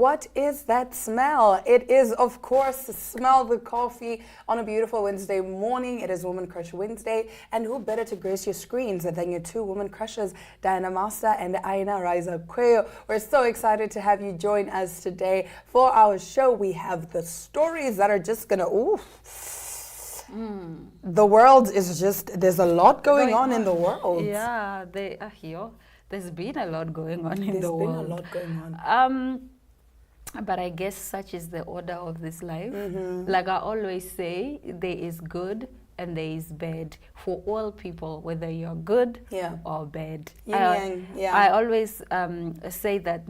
what is that smell? It is, of course, Smell the Coffee on a beautiful Wednesday morning. It is Woman Crush Wednesday, and who better to grace your screens than your two woman crushes, Diana Master and Aina Riza Quayo. We're so excited to have you join us today for our show. We have the stories that are just gonna, the world is just, there's a lot going on in the world. Yeah, they are here. There's been a lot going on in the world. There's been a lot going on. But I guess such is the order of this life. Like I always say, there is good and there is bad for all people, whether you're good or bad. I always say that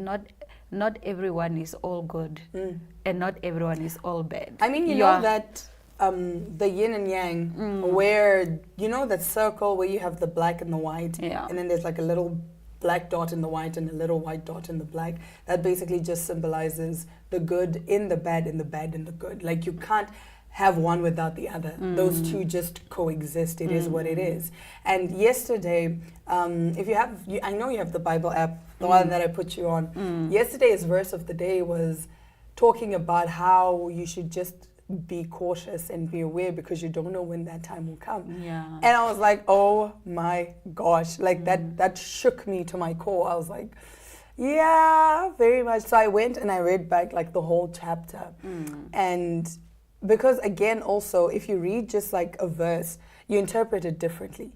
not everyone is all good and not everyone is all bad. I mean, you know that the yin and yang, where, you know that circle where you have the black and the white, and then there's like a little black dot in the white and a little white dot in the black. That basically just symbolizes the good in the bad and the bad in the good. Like you can't have one without the other. Those two just coexist. It is what it is. And yesterday, if you have, I know you have the Bible app, the one that I put you on. Yesterday's verse of the day was talking about how you should just be cautious and be aware because you don't know when that time will come. And I was like, oh my gosh, like that shook me to my core. I was like, yeah, very much. So I went and I read back like the whole chapter. And because again, also, if you read just like a verse, you interpret it differently.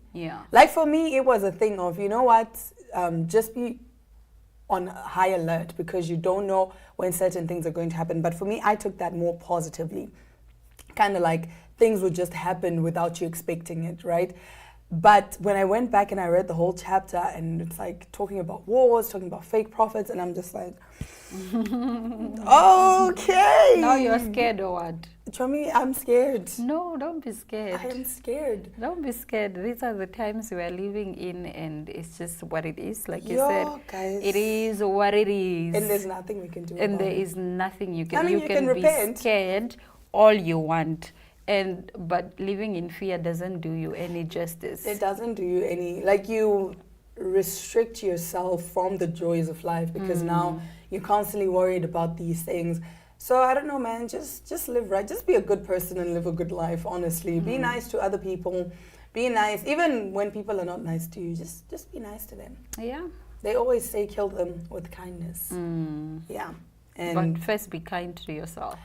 Like for me, it was a thing of, you know what, just be on high alert because you don't know when certain things are going to happen. But for me, I took that more positively. Kind of like things would just happen without you expecting it, right? But when I went back and I read the whole chapter and it's like talking about wars, talking about fake prophets, and I'm just like, okay. Now you're scared or what? Chumi, I'm scared. No, don't be scared. I am scared. Don't be scared. These are the times we are living in and it's just what it is. Like you said, guys, it is what it is. And there's nothing we can do and about there it. is nothing you can do. You can be repent. Scared all you want. But living in fear doesn't do you any justice. It doesn't do you any, like you restrict yourself from the joys of life because now you're constantly worried about these things. So I don't know, man, just live right. Just be a good person and live a good life, honestly. Be nice to other people. Be nice. Even when people are not nice to you, just be nice to them. Yeah. They always say kill them with kindness. Yeah. And but first be kind to yourself.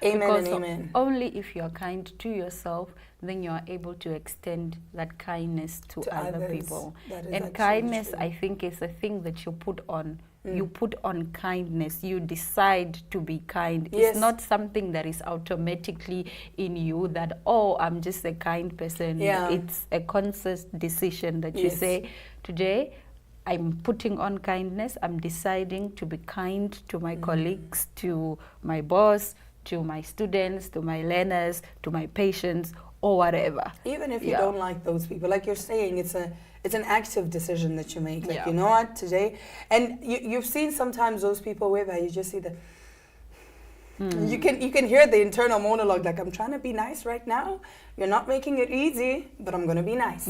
Amen because and amen. Only if you're kind to yourself, then you're able to extend that kindness to other people. And kindness, I think, is a thing that you put on. You put on kindness. You decide to be kind. Yes. It's not something that is automatically in you that, oh, I'm just a kind person. It's a conscious decision that you say, today, I'm putting on kindness. I'm deciding to be kind to my colleagues, to my boss, to my students, to my learners, to my patients, or whatever. Even if you don't like those people, like you're saying, it's an active decision that you make. Like, you know what, today, and you've seen sometimes those people whereby you just see the, you can hear the internal monologue, like, I'm trying to be nice right now. You're not making it easy, but I'm going to be nice.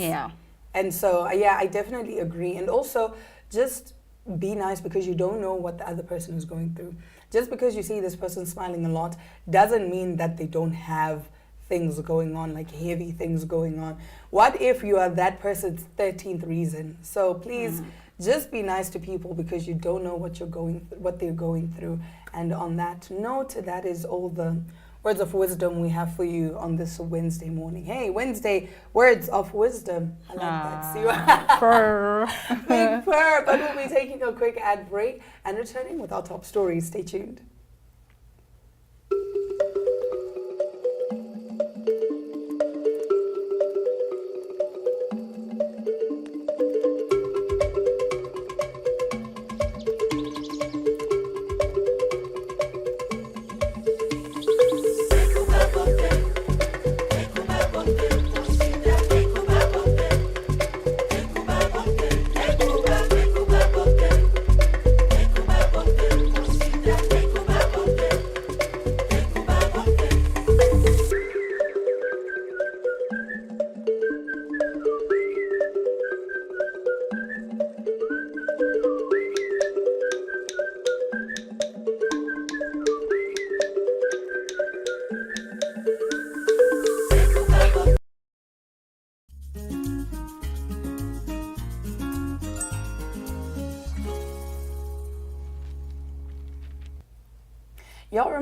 And so, I definitely agree. And also, just be nice because you don't know what the other person is going through. Just because you see this person smiling a lot doesn't mean that they don't have things going on, like heavy things going on. What if you are that person's 13th reason? So please just be nice to people because you don't know what they're going through. And on that note, that is all the words of wisdom we have for you on this Wednesday morning. Hey, Wednesday, words of wisdom. I like that. See purr. Big purr. But we'll be taking a quick ad break and returning with our top stories. Stay tuned.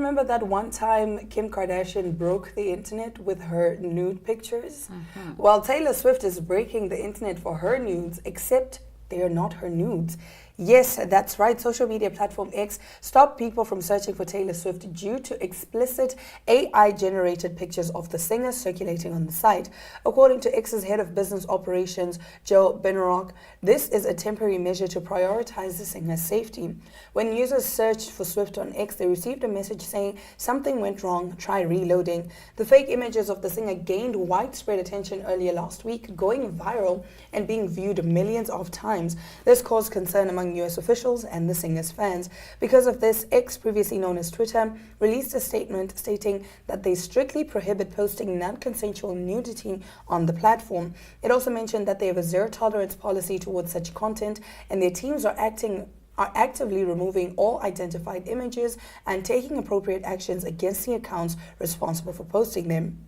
remember that one time Kim Kardashian broke the internet with her nude pictures? Well, Taylor Swift is breaking the internet for her nudes, except they are not her nudes. Yes, that's right. Social media platform X stopped people from searching for Taylor Swift due to explicit AI-generated pictures of the singer circulating on the site. According to X's head of business operations, Joe Benarock, this is a temporary measure to prioritize the singer's safety. When users searched for Swift on X, they received a message saying something went wrong, try reloading. The fake images of the singer gained widespread attention earlier last week, going viral and being viewed millions of times. This caused concern among US officials and the singer's fans. Because of this, X, previously known as Twitter, released a statement stating that they strictly prohibit posting non-consensual nudity on the platform. It also mentioned that they have a zero-tolerance policy towards such content, and their teams are actively removing all identified images and taking appropriate actions against the accounts responsible for posting them.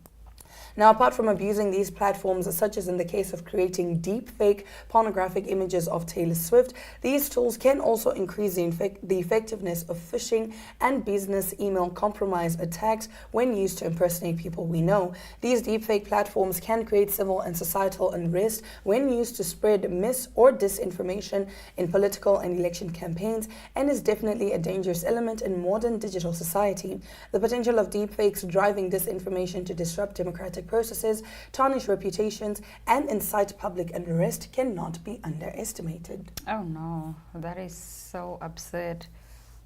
Now, apart from abusing these platforms, such as in the case of creating deep-fake pornographic images of Taylor Swift, these tools can also increase the effectiveness of phishing and business email compromise attacks when used to impersonate people we know. These deep-fake platforms can create civil and societal unrest when used to spread mis- or disinformation in political and election campaigns, and is definitely a dangerous element in modern digital society. The potential of deepfakes driving disinformation to disrupt democratic processes, tarnish reputations, and incite public unrest cannot be underestimated. Oh no, that is so absurd.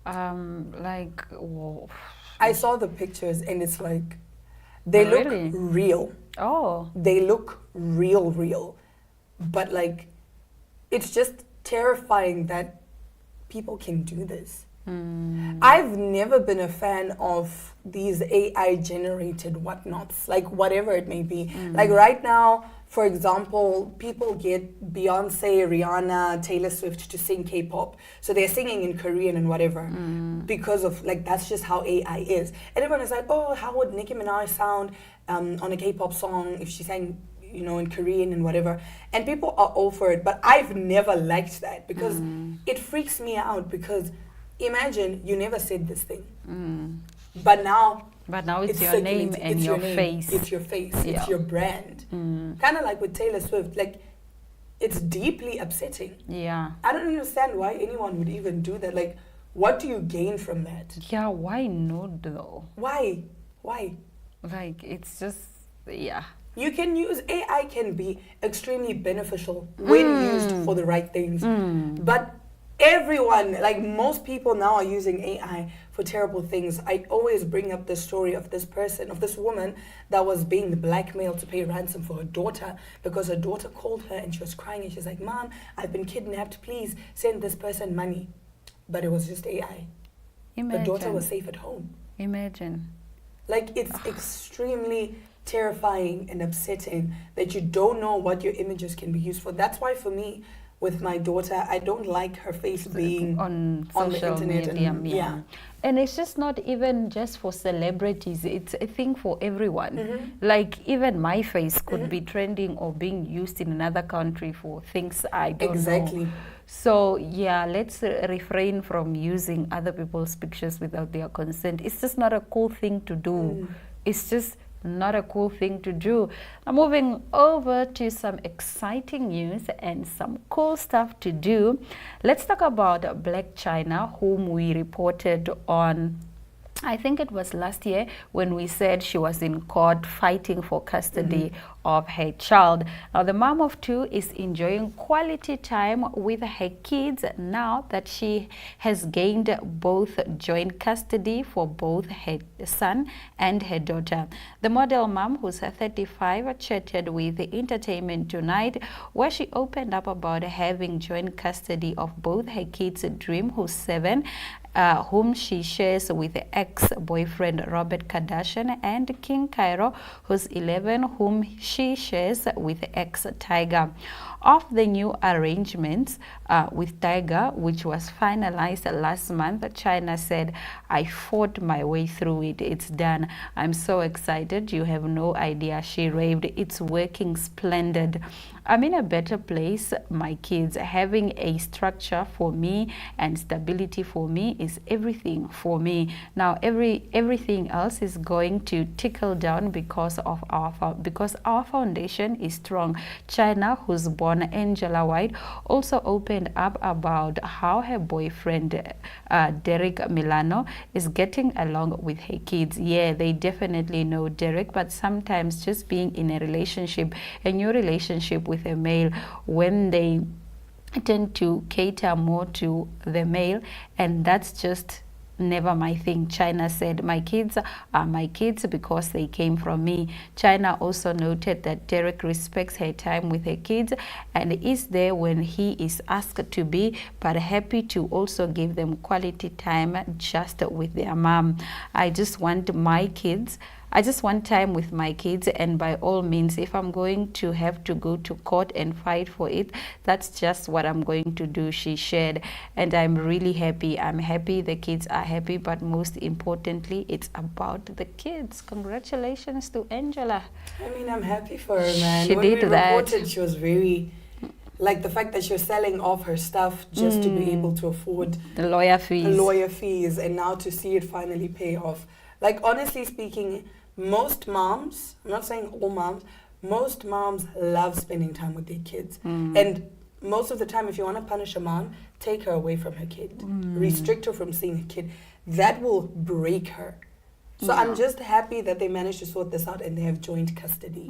Whoa. I saw the pictures and it's like, they Really? look real. Oh. They look real. But like, it's just terrifying that people can do this. I've never been a fan of these AI generated whatnots, like whatever it may be. Like right now, for example, people get Beyonce, Rihanna, Taylor Swift to sing K-pop. So they're singing in Korean and whatever because of like, that's just how AI is. And everyone is like, oh, how would Nicki Minaj sound on a K-pop song if she sang, you know, in Korean and whatever. And people are all for it. But I've never liked that because it freaks me out because imagine you never said this thing, but now it's your name and your face. It's your face. It's your brand. Kind of like with Taylor Swift, like it's deeply upsetting. Yeah. I don't understand why anyone would even do that. Like, what do you gain from that? Yeah, why not though? Why? Like, it's just, yeah. You can use AI can be extremely beneficial when used for the right things, but everyone, like most people now are using AI for terrible things. I always bring up the story of this person, of this woman that was being blackmailed to pay ransom for her daughter because her daughter called her and she was crying and she's like, Mom, I've been kidnapped, please send this person money. But it was just AI. Imagine. The daughter was safe at home. Imagine. Like, it's extremely terrifying and upsetting that you don't know what your images can be used for. That's why for me, with my daughter, I don't like her face being on the social internet. media. And it's just not even just for celebrities. It's a thing for everyone. Like even my face could be trending or being used in another country for things I don't know. So yeah, let's refrain from using other people's pictures without their consent. It's just not a cool thing to do. It's just not a cool thing to do. Now moving over to some exciting news and some cool stuff to do. Let's talk about Black China, whom we reported on, I think it was last year, when we said she was in court fighting for custody of her child. Now the mom of two is enjoying quality time with her kids now that she has gained both joint custody for both her son and her daughter. The model mom, who's 35, chatted with Entertainment Tonight, where she opened up about having joint custody of both her kids, Dream, who's 7, whom she shares with ex-boyfriend Robert Kardashian, and King Cairo, who's 11, whom she shares with ex-Tiger. Of the new arrangements with Tiger, which was finalized last month, China said, I fought my way through it. It's done. I'm so excited. You have no idea. She raved. It's working splendid. I'm in a better place, my kids. Having a structure for me and stability for me is everything for me. Now everything else is going to trickle down because our foundation is strong. China, who's born Angela White, also opened up about how her boyfriend Derek Milano is getting along with her kids. Yeah, they definitely know Derek, but sometimes just being in a relationship, a new relationship with a male, when they tend to cater more to the male, and that's just never my thing. China said, my kids are my kids because they came from me. China also noted that Derek respects her time with her kids and is there when he is asked to be, but happy to also give them quality time just with their mom. I just want time with my kids, and by all means, if I'm going to have to go to court and fight for it, that's just what I'm going to do, she shared. And I'm really happy. I'm happy the kids are happy, but most importantly, it's about the kids. Congratulations to Angela. I mean, I'm happy for her, man. She did that. Reported, she was very... Like the fact that she was selling off her stuff just to be able to afford the lawyer fees, and now to see it finally pay off. Like, honestly speaking, most moms, I'm not saying all moms, most moms love spending time with their kids. And most of the time, if you want to punish a mom, take her away from her kid. Restrict her from seeing her kid. That will break her. So I'm just happy that they managed to sort this out and they have joint custody.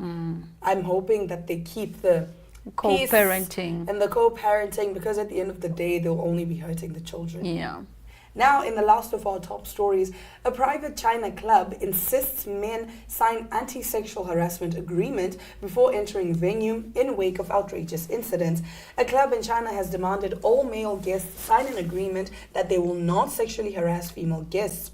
I'm hoping that they keep the co-parenting and the co-parenting, because at the end of the day, they'll only be hurting the children. Yeah. Now, in the last of our top stories, a private China club insists men sign anti-sexual harassment agreement before entering venue in wake of outrageous incidents. A club in China has demanded all male guests sign an agreement that they will not sexually harass female guests.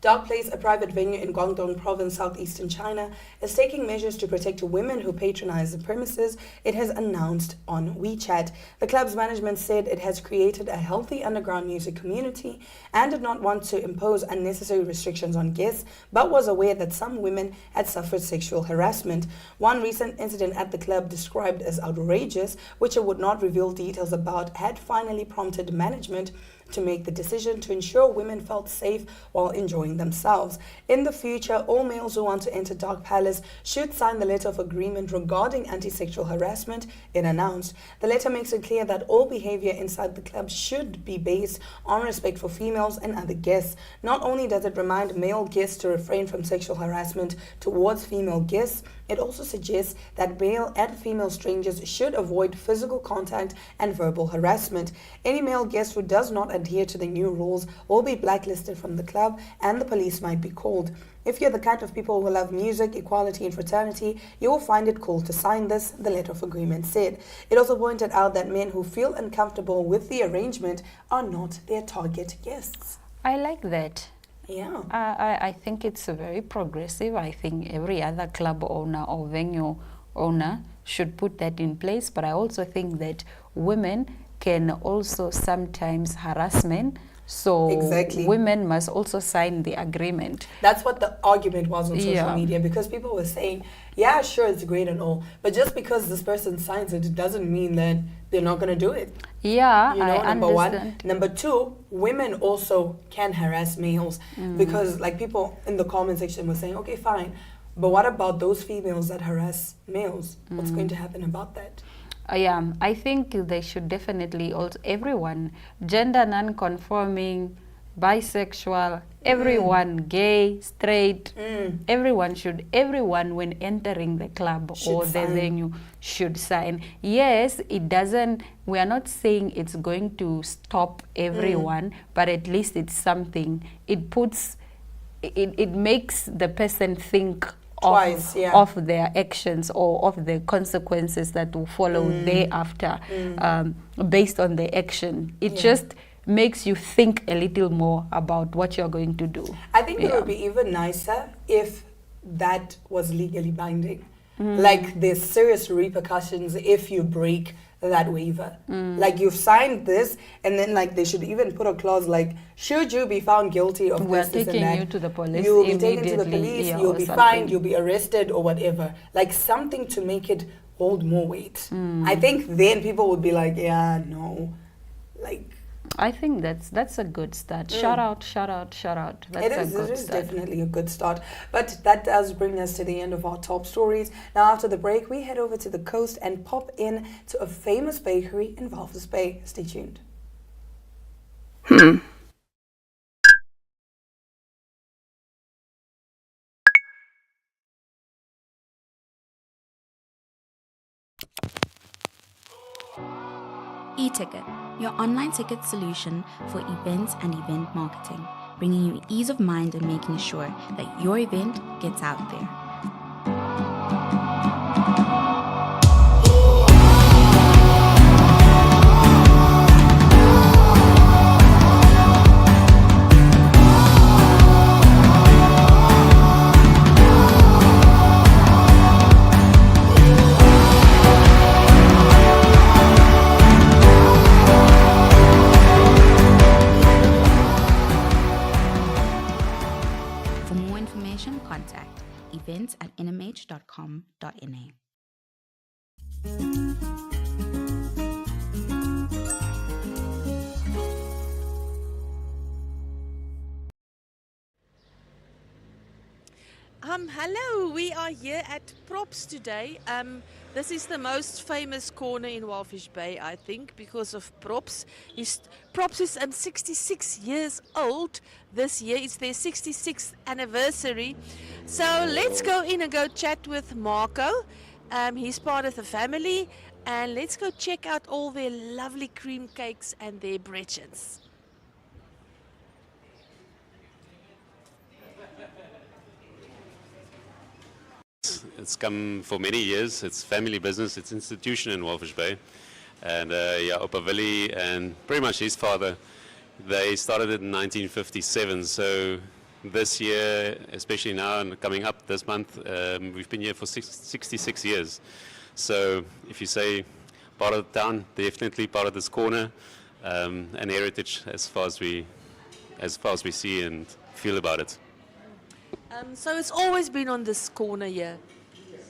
Dark Place, a private venue in Guangdong province, southeastern China, is taking measures to protect women who patronize the premises, it has announced on WeChat. The club's management said it has created a healthy underground music community and did not want to impose unnecessary restrictions on guests, but was aware that some women had suffered sexual harassment. One recent incident at the club, described as outrageous, which it would not reveal details about, had finally prompted management to make the decision to ensure women felt safe while enjoying themselves. In the future, all males who want to enter Dark Palace should sign the letter of agreement regarding anti-sexual harassment, it announced. The letter makes it clear that all behavior inside the club should be based on respect for females and other guests. Not only does it remind male guests to refrain from sexual harassment towards female guests, it also suggests that male and female strangers should avoid physical contact and verbal harassment. Any male guest who does not adhere to the new rules will be blacklisted from the club and the police might be called. If you're the kind of people who love music, equality and fraternity, you will find it cool to sign this, the letter of agreement said. It also pointed out that men who feel uncomfortable with the arrangement are not their target guests. I like that. Yeah. I think it's very progressive. I think every other club owner or venue owner should put that in place. But I also think that women can also sometimes harass men. So exactly. Women must also sign the agreement. That's what the argument was on social media, because people were saying, yeah, sure, it's great and all, but just because this person signs it, it doesn't mean that they're not going to do it. Yeah, you know, I number understand. one. Number two, women also can harass males because like people in the comment section were saying, okay, fine, but what about those females that harass males? What's going to happen about that? Yeah, I think they should definitely also, everyone, gender non-conforming, bisexual, everyone, gay, straight, everyone when entering the club should or the venue should sign. Yes, it doesn't, we are not saying it's going to stop everyone, but at least it's something. It puts, it makes the person think twice, of their actions or of the consequences that will follow thereafter based on the action. It just makes you think a little more about what you're going to do. I think it would be even nicer if that was legally binding. Like there's serious repercussions if you break that waiver. Like you've signed this, and then like they should even put a clause like, should you be found guilty of We're this and taking that, you to the police. you'll be taken to the police, you'll be fined, you'll be arrested or whatever. Like something to make it hold more weight. I think then people would be like, yeah, no, like. I think that's a good start. Shout out, shout out, shout out. That's it is definitely a good start. But that does bring us to the end of our top stories. Now, after the break, we head over to the coast and pop in to a famous bakery in Walvis Bay. Stay tuned. E-Ticket, your online ticket solution for events and event marketing, bringing you ease of mind and making sure that your event gets out there. Contact events@nhcom.na. Hello, we are here at Props today. This is the most famous corner in Walvis Bay, I think, because of Props. Props is 66 years old this year. It's their 66th anniversary. So let's go in and go chat with Marco. He's part of the family. And let's go check out all their lovely cream cakes and their breadchins. It's come for many years. It's family business. It's institution in Walvis Bay. And Opa Willie and pretty much his father, they started it in 1957. So this year, especially now and coming up this month, we've been here for 66 years. So if you say part of the town, definitely part of this corner, and heritage as far as we see and feel about it. So it's always been on this corner here.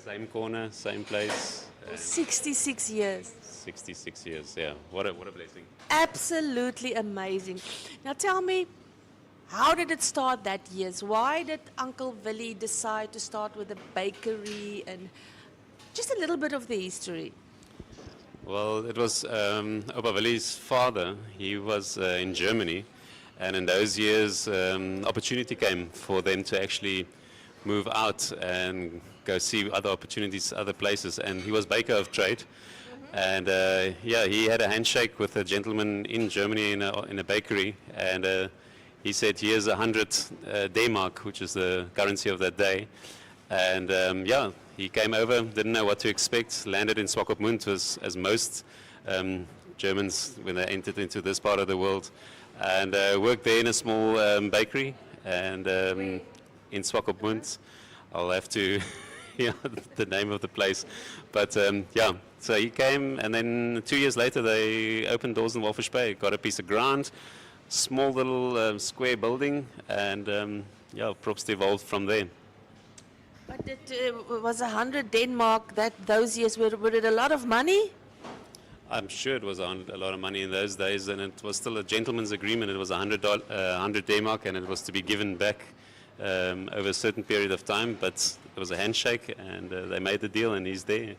Same corner, same place. 66 years. 66 years, yeah. What a blessing. Absolutely amazing. Now tell me, how did it start that years? Why did Uncle Willie decide to start with a bakery, and just a little bit of the history? Well, it was Opa Willie's father. He was in Germany, and in those years, opportunity came for them to actually move out and go see other opportunities, other places. And he was baker of trade. And he had a handshake with a gentleman in Germany in a bakery. And he said, here's 100 D-mark, which is the currency of that day. And he came over, didn't know what to expect, landed in Swakopmund, as most Germans when they entered into this part of the world. And worked there in a small bakery, and in Swakopmund. I'll have to, the name of the place. But so he came, and then 2 years later they opened doors in Walvis Bay, got a piece of ground, small little square building, and Props evolved from there. But it was 100 Denmark those years. Were it a lot of money? I'm sure it was a lot of money in those days, and it was still a gentleman's agreement. It was 100 D-mark, and it was to be given back over a certain period of time, but it was a handshake, and they made the deal, and he's there.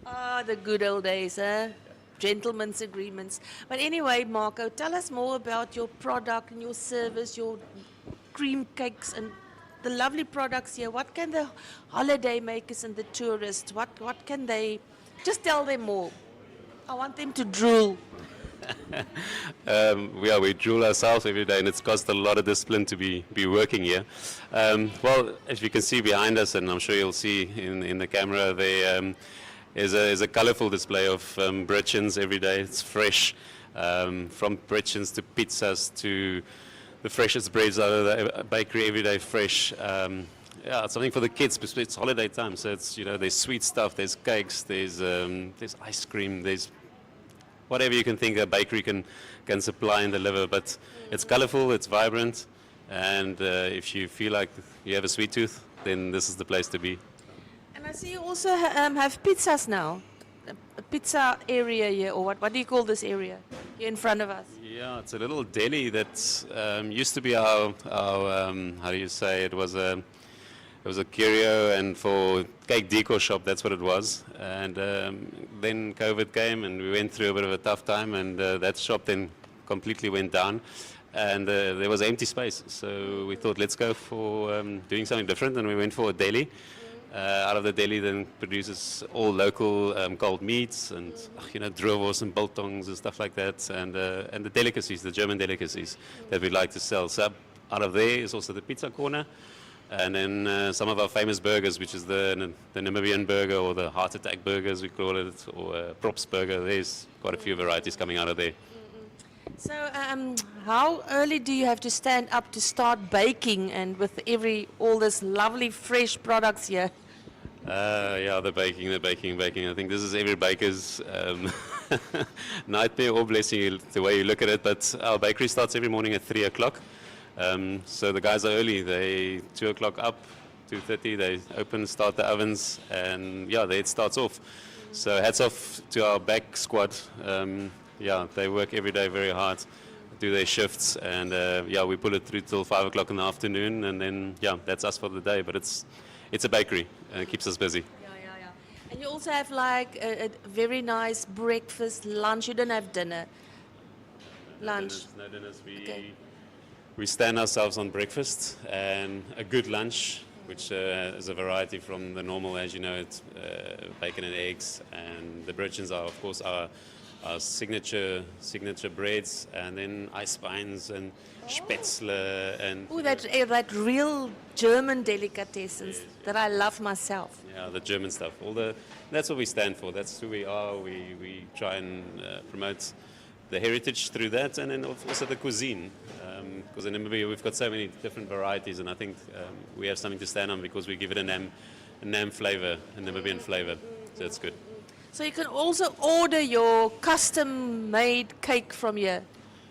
Ah, the good old days, eh? Gentlemen's agreements. But anyway, Marco, tell us more about your product and your service, your cream cakes and the lovely products here. What can the holiday makers and the tourists, what can they, just tell them more. I want them to drool. We drool ourselves every day, and it's cost a lot of discipline to be working here. Well, as you can see behind us, and I'm sure you'll see in the camera, there is a colorful display of breadchins every day. It's fresh, from breadchins to pizzas to the freshest breads out of the bakery every day, fresh. It's something for the kids, because it's holiday time, so it's, there's sweet stuff, there's cakes, there's ice cream, there's whatever you can think a bakery can supply and deliver. But it's colorful, it's vibrant, and if you feel like you have a sweet tooth, then this is the place to be. And I see you also have pizzas now, a pizza area here, or what do you call this area here in front of us? Yeah, it's a little deli that used to be our how do you say, it was a curio and for cake decor shop, that's what it was. And then COVID came and we went through a bit of a tough time, and that shop then completely went down. And there was empty space, so we thought, let's go for doing something different, and we went for a deli. Out of the deli then produces all local cold meats and droewors and biltongs and stuff like that, and the delicacies, the German delicacies that we like to sell. So out of there is also the pizza corner, and then some of our famous burgers, which is the Namibian burger, or the heart attack burgers we call it, or Props burger. There's quite a few varieties coming out of there. So how early do you have to stand up to start baking, and with all this lovely fresh products here? Yeah, the baking. I think this is every baker's nightmare or blessing, the way you look at it. But our bakery starts every morning at 3 o'clock. So the guys are early. They 2 o'clock up, 2:30. They open, start the ovens, and yeah, there it starts off. So hats off to our back squad. Yeah, they work every day very hard, do their shifts, and yeah, we pull it through till 5 o'clock in the afternoon, and then yeah, that's us for the day. But it's a bakery, and it keeps us busy. Yeah. And you also have like a very nice breakfast, lunch. You don't have dinner. Lunch. No dinners. Okay. We stand ourselves on breakfast and a good lunch, which is a variety from the normal, as you know, it's bacon and eggs, and the Britchens are, of course, our signature breads, and then ice spines and spätzle and that real German delicatessens that I love myself. Yeah, the German stuff. That's what we stand for. That's who we are. We try and promote the heritage through that, and then also the cuisine. Because in Namibia we've got so many different varieties, and I think we have something to stand on because we give it a Nam flavor, a Namibian flavor. So that's good. So you can also order your custom-made cake from here.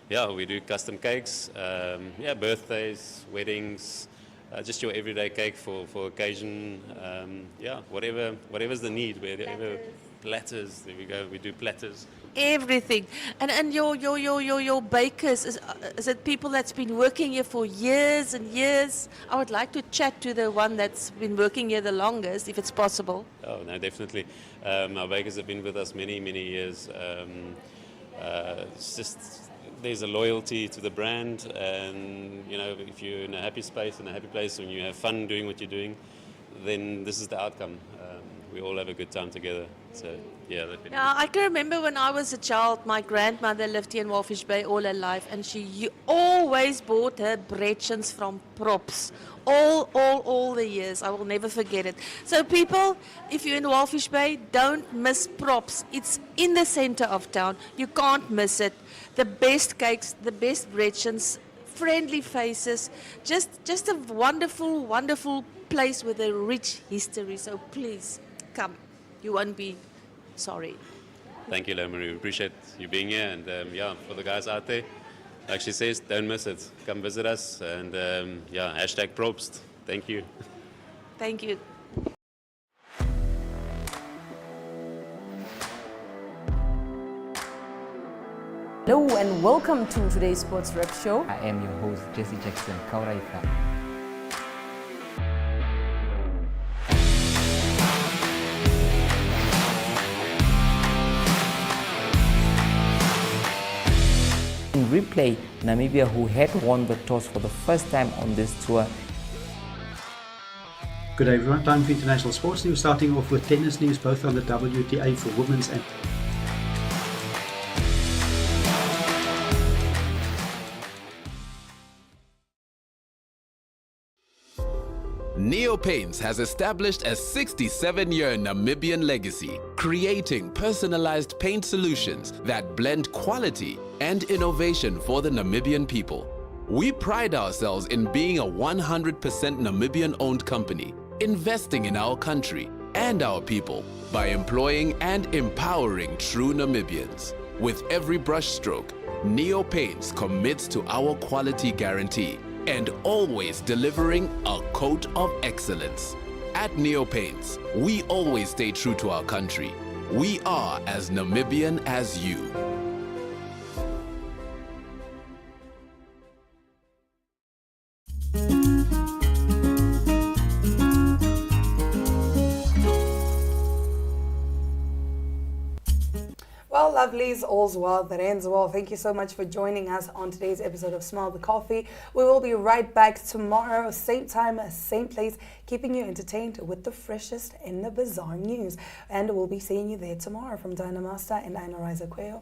Yeah, we do custom cakes. Yeah, birthdays, weddings, just your everyday cake for occasion. Yeah, whatever's the need. Platters. There we go. We do platters. Everything. And your bakers, is it people that's been working here for years and years? I would like to chat to the one that's been working here the longest, if it's possible. Oh, no, definitely. Our bakers have been with us many, many years. It's just, there's a loyalty to the brand, and if you're in a happy space, in a happy place, when you have fun doing what you're doing, then this is the outcome. We all have a good time together. So yeah. Yeah, I can remember when I was a child, my grandmother lived here in Walvis Bay all her life, and she always bought her Bretchens from Props. All the years. I will never forget it. So people, if you're in Walvis Bay, don't miss Props. It's in the center of town. You can't miss it. The best cakes, the best Bretchens, friendly faces, just a wonderful, wonderful place with a rich history. So please come. You won't be sorry. Thank you, Janauary. We appreciate you being here, and yeah, for the guys out there, like she says, don't miss it. Come visit us, and yeah, #Probst. Thank you. Thank you. Hello and welcome to today's Sports Rep Show. I am your host, Jesse Jackson Kauraika. In replay, Namibia, who had won the toss for the first time on this tour. Good day everyone, time for international sports news, starting off with tennis news, both on the WTA for women's and Neopaints has established a 67-year Namibian legacy, creating personalized paint solutions that blend quality and innovation for the Namibian people. We pride ourselves in being a 100% Namibian-owned company, investing in our country and our people by employing and empowering true Namibians. With every brushstroke, Neopaints commits to our quality guarantee and always delivering a coat of excellence. At Neopaints, we always stay true to our country. We are as Namibian as you. Well, lovelies, all's well that ends well. Thank you so much for joining us on today's episode of Smell the Coffee. We will be right back tomorrow, same time, same place, keeping you entertained with the freshest in the bizarre news. And we'll be seeing you there tomorrow from Dynamaster and Ina Riza Quayo.